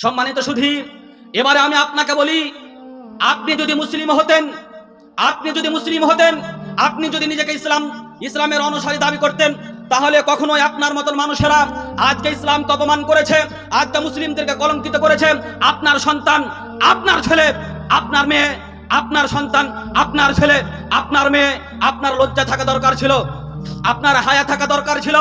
সম্মানিত সুধী, এবারে আমি আপনাকে বলি, আপনি যদি মুসলিম হতেন, আপনি যদি নিজেকে ইসলামের অনুসারী দাবি করতেন, তাহলে কখনোই আপনার মতন মানুষেরা আজকে ইসলামকে অপমান করেছে, আজকে মুসলিমদেরকে কলঙ্কিত করেছে। আপনার সন্তান, আপনার ছেলে, আপনার মেয়ে, আপনার সন্তান, আপনার ছেলে, আপনার মেয়ে, আপনার লজ্জা থাকা দরকার ছিল, আপনার হায়া থাকা দরকার ছিল।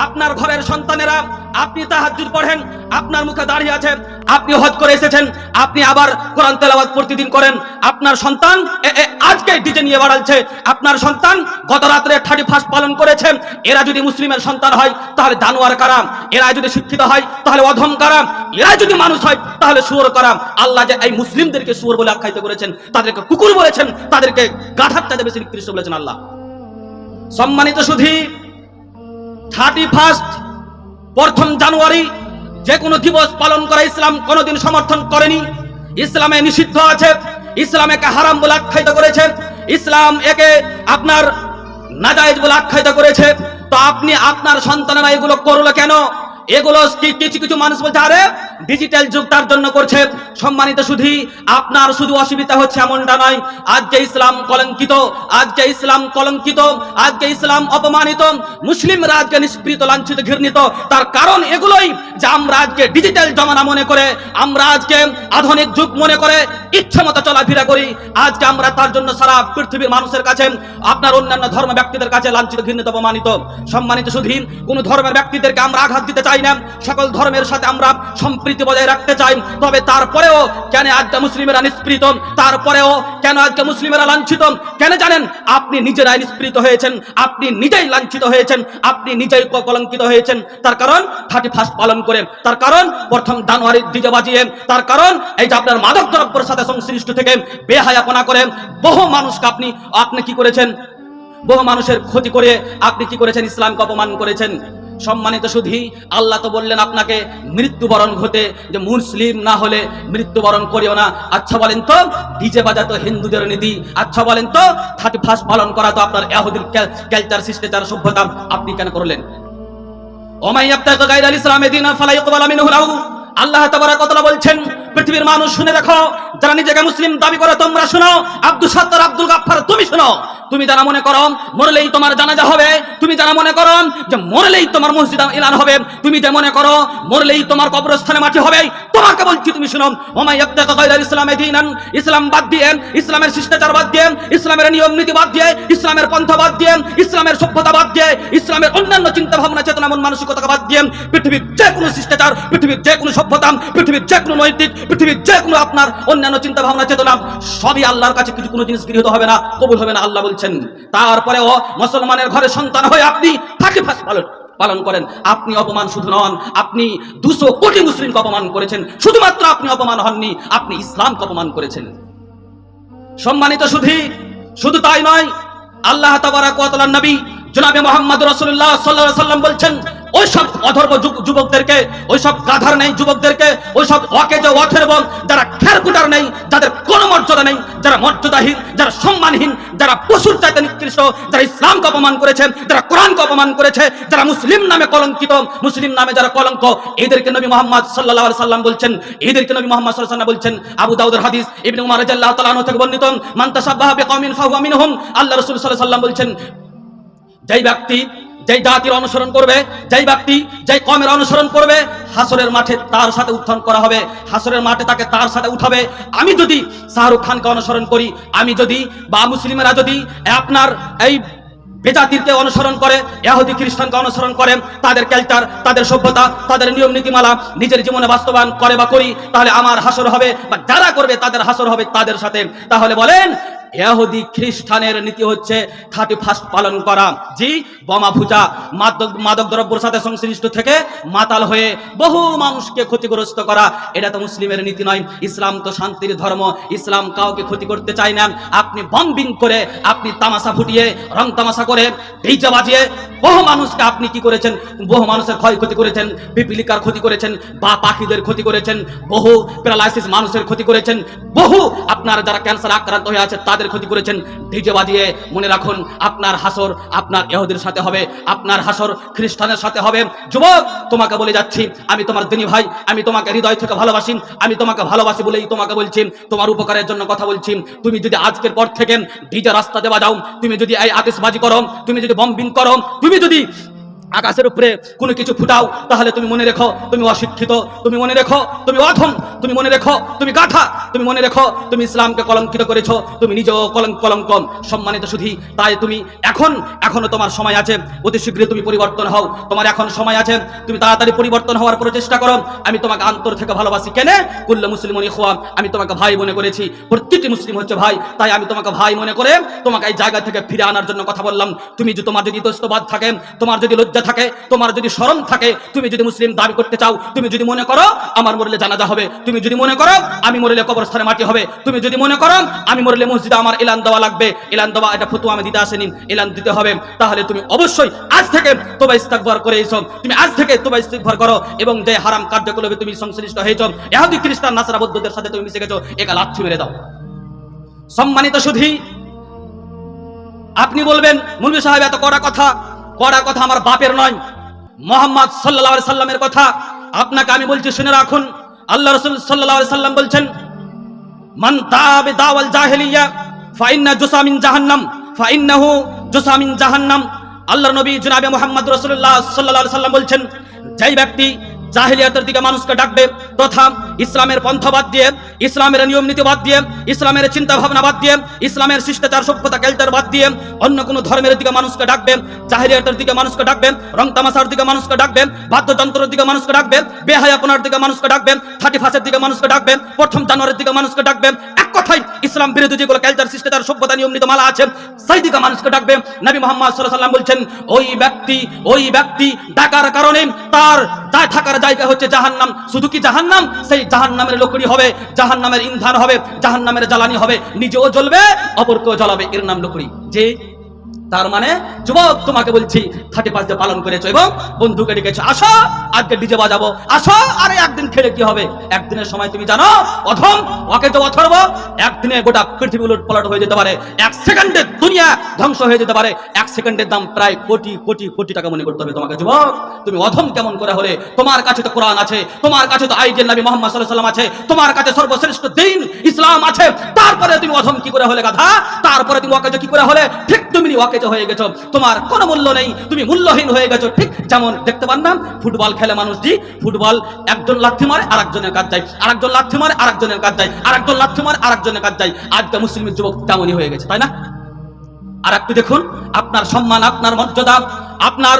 আপনার ঘরের সন্তানেরা, আপনি তাহাজ্জুদ পড়েন, আপনার মুখে দাঁড়িয়ে আছে, আপনি হজ করে এসেছেন, আপনি আবার কোরআন তেলাওয়াত প্রতিদিন করেন। আপনার সন্তান আজকে ডিজে নিয়ে বাড়াচ্ছে, আপনার সন্তান গত রাত্রে 31 পালন করেছে। এরা যদি মুসলিমের সন্তান হয় তাহলে জানোয়ার কারা, এরা যদি শিক্ষিত হয় তাহলে অধম কারা, এরা যদি মানুষ হয় তাহলে শুয়োর কারা। আল্লাহ যে এই মুসলিমদেরকে শুয়োর বলে আখ্যায়িত করেছেন, তাদেরকে কুকুর বলেছেন, তাদেরকে গাধার চাইতে বেশি নিকৃষ্ট বলেছেন আল্লাহ। সম্মানিত সুধী, 31 প্রথম জানুয়ারি যে কোনো দিবস পালন করা ইসলাম কোনোদিন সমর্থন করেনি। ইসলামে নিষিদ্ধ আছে, ইসলাম একে হারাম বলে আখ্যায়িত করেছে, ইসলাম একে আপনার নাজায়েজ বলে আখ্যায়িত করেছে। তো আপনি আপনার সন্তানেরা এগুলো করলো কেন? এগুলো কিছু মানুষ বলছে আরে ডিজিটাল যুগ তার জন্য করছে। সম্মানিত সুধী, আপনার শুধু অসুবিধা হচ্ছে এমনটা নয়। আজকে ইসলাম কলঙ্কিত, আজকে ইসলাম কলঙ্কিত, আজকে ইসলাম অপমানিত, মুসলিমরা আজকে নিষ্পৃত, লাঞ্ছিত, ঘৃণিত। তার কারণ এগুলোই যে আমরা আজকে ডিজিটাল জমানা মনে করে, আমরা আজকে আধুনিক যুগ মনে করে ইচ্ছা মতো চলাফেরা করি। আজকে আমরা তার জন্য সারা পৃথিবীর মানুষের কাছে, আপনার অন্যান্য ধর্ম ব্যক্তিদের কাছে লাঞ্ছিত, ঘৃণিত, অপমানিত। সম্মানিত সুধী, কোন ধর্মের ব্যক্তিদেরকে আমরা আঘাত দিতে চাই না, সকল ধর্মের সাথে আমরা সম্প্রীতি বজায় রাখতে চাই। তবে তারপরেও কেন আজকে মুসলিমেরা নিষ্পৃত, তারপরেও কেন আজকে মুসলিমেরা লাঞ্ছিত? কেন জানেন? আপনি নিজেরাই নিষ্পৃত হয়েছেন, আপনি নিজেই লাঞ্ছিত হয়েছেন, আপনি নিজেই কলঙ্কিত হয়েছেন। তার কারণ 31 পালন করে, তার কারণ প্রথম জানুয়ারি ডিজে বাজিয়ে, তার কারণ এই যে আপনার মাদক দ্রব্যের সাথে সংশ্লিষ্ট থেকে বেহায়াপনা করে বহু মানুষকে আপনি কি করেছেন? বহু মানুষের ক্ষতি করে আপনি কি করেছেন? ইসলামকে অপমান করেছেন। সম্মানিত সুধী, আল্লাহ তো বললেন আপনাকে মৃত্যুবরণ ঘটে, যে মুসলিম না হলে মৃত্যুবরণ করিও না। আচ্ছা বলেন তো, ডিজে বাজা তো হিন্দুদের নীতি। আচ্ছা বলেন তো, 31 পালন করা তো আপনার ইহুদির কালচার, শিষ্টাচার, সভ্যতা। আপনি কেন করলেন? ওমাই ইয়াবতাগি গায়রাল ইসলামি দীনান ফালা ইউকবালু মিনহু লাহু। আল্লাহ তাবারাক ওয়া তাআলা বলছেন, পৃথিবীর মানুষ শুনে রাখো, যারা নিজেকে মুসলিম দাবি করে তোমরা শোনো, আব্দুল সত্তার, আব্দুল গাফফার তুমি শোনো। তুমি যারা মনে করো মরলেই তোমার জানাজা হবে, তুমি যারা মনে করো যে মরলেই তোমার মসজিদ এলান হবে, তুমি যে মনে করো মরলেই তোমার কবরস্থানে মাটি হবে, তোমাকে বলছি তুমি শোনো। ওমাই ইয়াবতাগি গায়রাল ইসলামি দীনান, ইসলাম বাদ দিয়ে, ইসলামের শিষ্টাচার বাদ দিয়ে, ইসলামের নিয়ম নীতি বাদ দিয়ে, ইসলামের পন্থা বাদ দিয়ে, ইসলামের সভ্যতা বাদ দিয়ে, ইসলামের অন্যান্য চিন্তা ভাবনা, চেতনা, মন মানসিকতা বাদ দিয়ে পৃথিবীর যে কোনো শিষ্টাচার, পৃথিবীর যে কোনো সভ্যতা, পৃথিবীর যে কোনো নৈতিক, পৃথিবীর যে কোনো আপনার অন্যান্য চিন্তা ভাবনা, চেতনা, সবই আল্লাহর কাছে কোনো জিনিস গৃহীত হবে না, কবুল হবে না, আল্লাহ বলছেন। তারপরেও মুসলমানের ঘরে সন্তান হয়ে আপনি 31 পালন করেন। আপনি অপমান শুধু নন, আপনি 200 কোটি মুসলিমকে অপমান করেছেন। শুধুমাত্র আপনি অপমান হননি, আপনি ইসলামকে অপমান করেছেন। সম্মানিত সুধী, শুধু তাই নয়, আল্লাহ তাবারাক ওয়া তাআলার নবী জনাবে মুহাম্মদ রাসূলুল্লাহ সাল্লাল্লাহু আলাইহি ওয়াসাল্লাম বলছেন, ওই সব অধর্ম যুবকদেরকে, ওই সব গাধার নেই যুবকদেরকে, ওই সব অকেজো অথর্ব যারা খেরকুটার নেই, যাদের কোনো মর্যাদা নেই, যারা মর্যাদাহীন, যারা সম্মানহীন, যারা পশুর চাইতে নিকৃষ্ট, যারা ইসলামকে অপমান করেছে, যারা কোরআনকে অপমান করেছে, যারা মুসলিম নামে কলঙ্কিত, মুসলিম নামে যারা কলঙ্ক, এদেরকে নবী মুহাম্মদ সাল্লাল্লাহু আলাইহি সাল্লাম বলছেন, এদেরকে নবী মুহাম্মদ সাল্লাল্লাহু আলাইহি সাল্লাম বলছেন। আবু দাউদের হাদিস, ইবনে উমর রাদিয়াল্লাহু তাআলা আনহু থেকে বর্ণিত, মান তাশাব্বাহা বিকওমিন ফাহুয়া মিনহুম। আল্লাহ রাসূল সাল্লাল্লাহু আলাইহি সাল্লাম বলছেন, যেই ব্যক্তি যেই জাতির অনুসরণ করবে, যেই ব্যক্তি যেই কওমের অনুসরণ করবে, হাসরের মাঠে তার সাথে উত্থান করা হবে, হাসরের মাঠে তাকে তার সাথে উঠাবে। আমি যদি শাহরুখ খানকে অনুসরণ করি, আমি যদি বা মুসলিমেরা যদি আপনার এই বেজাতিরকে অনুসরণ করে, ইহুদি খ্রিস্টানকে অনুসরণ করে, তাদের কালচার, তাদের সভ্যতা, তাদের নিয়ম নীতিমালা নিজের জীবনে বাস্তবায়ন করে বা করি, তাহলে আমার হাসর হবে, বা যারা করবে তাদের হাসর হবে তাদের সাথে। তাহলে বলেন ইহুদি খ্রিস্টানের নীতি হচ্ছে 31 পালন করা, জি বোমা ফুটা, মাদক দ্রব্যের সাথে সংশ্লিষ্ট থেকে মাতাল হয়ে বহু মানুষকে ক্ষতিগ্রস্ত করা। এটা তো মুসলিমের নীতি নয়। ইসলাম তো শান্তির ধর্ম, ইসলাম কাউকে ক্ষতি করতে চায় না। আপনি বম্বিং করে, আপনি তামাশা ফুটিয়ে, রং তামাশা করে, ডিজে বাজিয়ে বহু মানুষকে আপনি কি করেছেন? বহু মানুষের ক্ষয়ক্ষতি করেছেন, পিপিলিকার ক্ষতি করেছেন, বা পাখিদের ক্ষতি করেছেন, বহু প্যারালাইসিস মানুষের ক্ষতি করেছেন, বহু আপনার যারা ক্যান্সার আক্রান্ত হয়ে আছে তাদের জামাতের ক্ষতি করেছেন ডিজে বাজিয়ে। মনে রাখুন আপনার হাসর আপনার ইহুদির সাথে হবে, আপনার হাসর খ্রিস্টানের সাথে হবে। যুবক তোমাকে বলে যাচ্ছি, আমি তোমার দিনী ভাই, আমি তোমাকে হৃদয় থেকে ভালোবাসি, আমি তোমাকে ভালোবাসি বলেই তোমাকে বলছি, তোমার উপকারের জন্য কথা বলছি। তুমি যদি আজকের পর থেকে ডিজে রাস্তাতে বাজাও, তুমি যদি এই আতিশবাজি করো, তুমি যদি বম্বিং করো, তুমি যদি আকাশের উপরে কোনো কিছু ফুটাও, তাহলে তুমি মনে রেখো তুমি অশিক্ষিত, তুমি মনে রেখো তুমি অধম, তুমি মনে রেখো তুমি গাধা, তুমি মনে রেখো তুমি ইসলামকে কলঙ্কিত করেছো, তুমি নিজেও কলঙ্ক। সম্মানিত শুধু তাই তুমি এখনো তোমার সময় আছে, অতি শীঘ্রই তুমি পরিবর্তন হও, তোমার এখন সময় আছে, তুমি তাড়াতাড়ি পরিবর্তন হওয়ার প্রচেষ্টা করো। আমি তোমাকে অন্তর থেকে ভালোবাসি। কেন? কুল্লু মুসলিমুন ইখওয়া, আমি তোমাকে ভাই মনে করেছি, প্রত্যেকটি মুসলিম হচ্ছে ভাই, তাই আমি তোমাকে ভাই মনে করে তোমাকে এই জায়গা থেকে ফিরে আনার জন্য কথা বললাম। তোমার যদি ইতস্তবাদ থাকে, তোমার যদি লজ্জা থাকে, তোমার যদি শরম থাকে, তুমি যদি মুসলিম দাবি করতে চাও, তুমি যদি মনে করো আমার মরলে জানাজা হবে, তুমি যদি মনে করো আমি মরলে কবরস্থানে মাটি হবে, তুমি যদি মনে করো আমি মরলে মসজিদে আমার এলান দেওয়া লাগবে, এলান দেওয়া এটা ফতোয়া আমি দিতে আসেনি, এলান দিতে হবে, তাহলে তুমি অবশ্যই আজ থেকে তওবা ইস্তিগফার করে এসো, তুমি আজ থেকে তওবা ইস্তিগফার করো এবং যে হারাম কার্যকলাপে তুমি সংশ্লিষ্ট হয়েছো, ইহুদি খ্রিস্টান নাসারা বৌদ্ধদের সাথে তুমি মিশে গেছো, একা লাথি মেরে দাও। সম্মানিত সুধী, আপনি বলবেন মুলবি সাহেব এত কড়া কথা আমার বাপের নয়, মুহাম্মদ সাল্লাল্লাহু আলাইহি সাল্লামের কথা আপনাকে আমি বলছি, শুনে রাখুন। আল্লাহ রাসূল সাল্লাল্লাহু আলাইহি সাল্লাম বলছেন, মান তাবে দাওয়াল জাহেলিয়া ফাইন্না জুসামিন জাহান্নাম, ফাইন্নাহু জুসামিন জাহান্নাম। আল্লাহর নবী জনাবে মুহাম্মদ রাসূলুল্লাহ সাল্লাল্লাহু আলাইহি সাল্লাম বলছেন, যেই ব্যক্তি জাহিলিয়াতের দিকে মানুষকে ডাকবে তথা ইসলামের পন্থা বাদ দিয়ে, ইসলামের নিয়ম নীতি বাদ দিয়ে, ইসলামের চিন্তা ভাবনা বাদ দিয়ে, ইসলামের শিষ্টাচার সভ্যতা কালচার বাদ দিয়ে অন্য কোনো ধর্মের দিকে মানুষকে ডাকবে, জাহিলিয়াতের দিকে মানুষকে ডাকবে, রং তামাশার দিকে মানুষকে ডাকবে, বাদ্যযন্ত্রের দিকে মানুষকে ডাকবে, বেহায়াপনার দিকে মানুষকে ডাকবে, 31 দিকে মানুষকে ডাকবে, প্রথম জানুয়ারির দিকে মানুষকে ডাকবে, এক কথায় ইসলাম বিরোধী যেগুলো কালচার শিষ্টাচার সভ্যতা নিয়ম নীতি মালা আছে সেই দিকে মানুষকে ডাকবে। নবী মুহাম্মদ সাল্লাল্লাহু আলাইহি সাল্লাম বলছেন, ওই ব্যক্তি ডাকার কারণে তার থাকার জায়গা হচ্ছে জাহান্নাম। শুধু কি জাহান্নাম, সেই জাহান্নামের লকড়ি হবে, জাহান্নামের ইন্ধন হবে, জাহান্নামের জ্বালানি হবে, নিজেও জ্বলবে অপরকেও জ্বালাবে, এর নাম লকড়ি। যে তার মানে যুবক তোমাকে বলছি 35 ডে পালন করেছো এবং বন্ধুকে ডেকেছো, আসো আজকে ডিজে বাজাবো, আসো। আরে একদিন খেলে কি হবে? একদিনের সময় তুমি জানো অথম ওকে তো অথর্ব, একদিনে গোটা পৃথিবী উলটপালট হয়ে যেতে পারে, এক সেকেন্ডে দুনিয়া ধ্বংস হয়ে যেতে পারে, এক সেকেন্ডের দাম প্রায় কোটি কোটি কোটি টাকা মনে করতে হবে তোমাকে। যুবক তুমি অথম কেমন করে হলে? তোমার কাছে তো কোরআন আছে, তোমার কাছে তো আইডিয়াল নবী মুহাম্মদ সাল্লাল্লাহু আলাইহি সাল্লাম আছে, তোমার কাছে সর্বশ্রেষ্ঠ দ্বীন ইসলাম আছে, তারপরে তুমি অথম কি করে হলে গাধা? তারপরে তুমি ওকে কি করে হলে? ঠিক তুমি ওকে হয়ে গেছো, তোমার কোনো মূল্য নেই, তুমি মূল্যহীন হয়ে গেছো। ঠিক যেমন দেখতে পান না ফুটবল খেলে মানুষ, জি ফুটবল একজন লাথি মারে আরেকজনের কাজ যায়, আরেকজন লাথি মারে আরেকজনের কাজ যায়, আরেকজন লাথি মারে আরেকজনের কাজ যায়। আজকে মুসলিমের যুবক তেমনই হয়ে গেছে, তাই না? আর একটু দেখুন, আপনার সম্মান, আপনার মর্যাদা, আপনার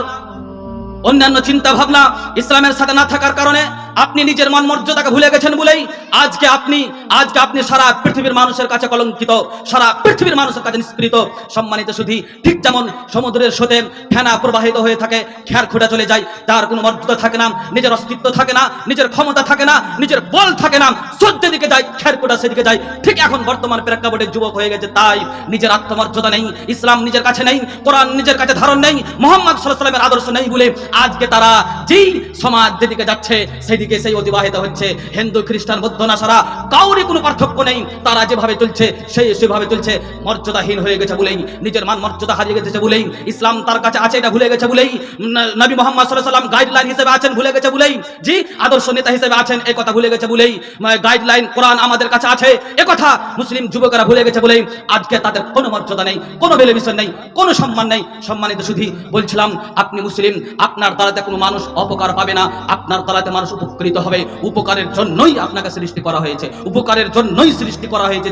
অন্যান্য চিন্তা ভাবনা ইসলামের সাথে না থাকার কারণে আপনি নিজের মান মর্যাদাকে ভুলে গেছেন বলেই আজকে আপনি সারা পৃথিবীর মানুষের কাছে কলঙ্কিত, সারা পৃথিবীর মানুষের কাছে নিষ্কৃত। সম্মানিত শুধু ঠিক যেমন সমুদ্রের স্রোতে ফেনা প্রবাহিত হয়ে থাকে, খেয়ার খুঁড়ে চলে যায়, তার কোনো মর্যাদা থাকে না, নিজের অস্তিত্ব থাকে না, নিজের ক্ষমতা থাকে না, নিজের বল থাকে না, সূর্যের দিকে যায়, খেয়ার খুঁড়া সেদিকে যায়। ঠিক এখন বর্তমান প্রেক্ষাপটে যুবক হয়ে গেছে, তাই নিজের আত্মমর্যাদা নেই, ইসলাম নিজের কাছে নেই, কোরআন নিজের কাছে ধারণ নেই, মুহাম্মদ সাল্লাল্লাহু আলাইহি সাল্লামের আদর্শ নেই বলে আজকে তারা যেই সমাজ যেদিকে যাচ্ছে সেদিকে সেই অতিবাহিত হচ্ছে। হিন্দু খ্রিস্টান বৌদ্ধ নাসারা কাউরে কোনো পার্থক্য নেই, তারা যেভাবে চলছে সেভাবে চলছে, মর্যাদাহীন হয়ে গেছে বলেই, নিজের মান মর্যাদা হারিয়ে গেছে বলেই, ইসলাম তার কাছে আছে এটা ভুলে গেছে বলেই, নবী মুহাম্মদ সাল্লাল্লাহু আলাইহি সাল্লাম গাইডলাইন হিসেবে আছেন ভুলে গেছে বলেই, জি আদর্শ নেতা হিসেবে আছেন এই কথা ভুলে গেছে বলেই, গাইডলাইন কোরআন আমাদের কাছে আছে এ কথা মুসলিম যুবকেরা ভুলে গেছে বলেই আজকে তাদের কোনো মর্যাদা নেই, কোনো ভ্যালুয়েশন নেই, কোনো সম্মান নেই। সম্মানিত শুধু বলছিলাম, আপনি মুসলিম, আপনার দ্বারাতে কোনো মানুষ অপকার পাবে না, আপনার দ্বারাতে মানুষ উপকৃত হবে। উপকারের জন্যই আপনাকে সৃষ্টি করা হয়েছে, উপকারের জন্যই সৃষ্টি করা হয়েছে।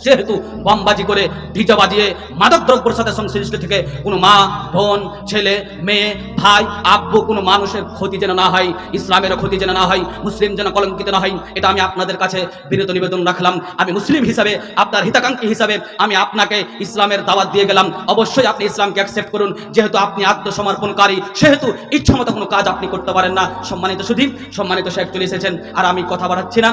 যেহেতু বমবাজি করে ডিজে বাজিয়ে মাদক দ্রব্যের সাথে সংশ্লিষ্ট থেকে কোনো মা, বোন, ছেলে, মেয়ে, ভাই, আব্বু কোনো মানুষের ক্ষতি যেন না হয়, ইসলামেরও ক্ষতি যেন না হয়, মুসলিম যেন কলঙ্কিত না হয়, এটা আমি আপনাদের কাছে বিনীত নিবেদন রাখলাম। আমি মুসলিম হিসাবে, আপনার হিতাকাঙ্ক্ষী হিসাবে আমি আপনাকে ইসলামের দাওয়াত দিয়ে গেলাম। অবশ্যই আপনি ইসলামকে অ্যাকসেপ্ট করুন। যেহেতু আপনি আত্মসমর্পণকারী, সেহেতু ইচ্ছামতো কোনো কাজ আপনি করতে পারেন না। সম্মানিত সুধী, সম্মানিত শেখ চলে এসেছেন, আর আমি কথা বাড়াচ্ছি না।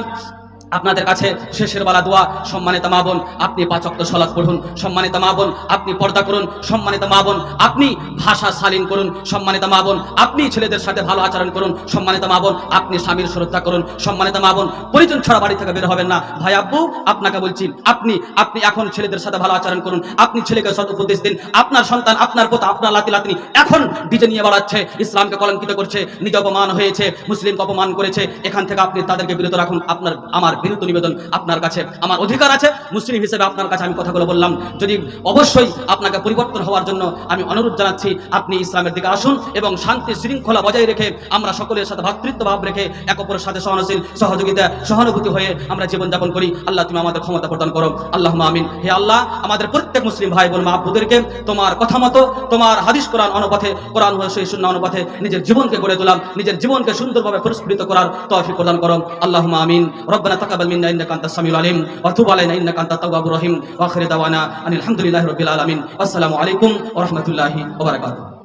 আপনাদের কাছে শেষের বেলা দোয়া, সম্মানিত মা বোন আপনি 5 ওয়াক্ত সালাত পড়ুন, সম্মানিত মা বোন আপনি পর্দা করুন, সম্মানিত মা বোন আপনি ভাষা শালীন করুন, সম্মানিত মা বোন আপনি ছেলেদের সাথে ভালো আচরণ করুন, সম্মানিত মা বোন আপনি স্বামীর শ্রদ্ধা করুন, সম্মানিত মা বোন পরিজন ছাড়া বাড়ি থেকে বের হবেন না। ভাই আব্বু আপনাকে বলছি, আপনি এখন ছেলেদের সাথে ভালো আচরণ করুন, আপনি ছেলেকে সৎ উপদেশ দিন। আপনার সন্তান, আপনার পোতা, আপনার লাতিনি এখন ডিজে নিয়ে বেড়াচ্ছে, ইসলামকে কলঙ্কিত করছে, নিজ অপমান হয়েছে, মুসলিমকে অপমান করেছে, এখান থেকে আপনি তাদেরকে বিরত রাখুন। আমার বিনীত নিবেদন আপনার কাছে, আমার অধিকার আছে মুসলিম হিসেবে আপনার কাছে আমি কথাগুলো বললাম। যদি অবশ্যই আপনাকে পরিবর্তন হওয়ার জন্য আমি অনুরোধ জানাচ্ছি, আপনি ইসলামের দিকে আসুন এবং শান্তি শৃঙ্খলা বজায় রেখে আমরা সকলের সাথে ভ্রাতৃত্ব ভাব রেখে এক অপরের সাথে সহনশীল, সহযোগিতা, সহানুভূতি হয়ে আমরা জীবনযাপন করি। আল্লাহ তুমি আমাদের ক্ষমতা প্রদান করো, আল্লাহুম্মা আমিন। হে আল্লাহ, আমাদের প্রত্যেক মুসলিম ভাই বোন মা আপুদেরকে তোমার কথা মতো, তোমার হাদিস কোরআন অনুপাতে, কোরআন সেই সুন্নাহ অনুপাতে নিজের জীবনকে গড়ে তোলাম, নিজের জীবনকে সুন্দরভাবে পরিস্ফুটিত করার তৌফিক প্রদান করো, আল্লাহুম্মা আমিন। রব্বানা তাকাব্বাল মিন্না ইন্নাকা আনতাস সামিউল আলিম ওয়া তুব আলাইনা ইন্নাকা আনতাত তাওয়াবুর রহিম ওয়া আখিরু দাওয়ানা আনিল হামদুলিল্লাহি রাব্বিল আলামিন। আসসালামু আলাইকুম ওয়া রাহমাতুল্লাহি ওয়া বারাকাতুহু।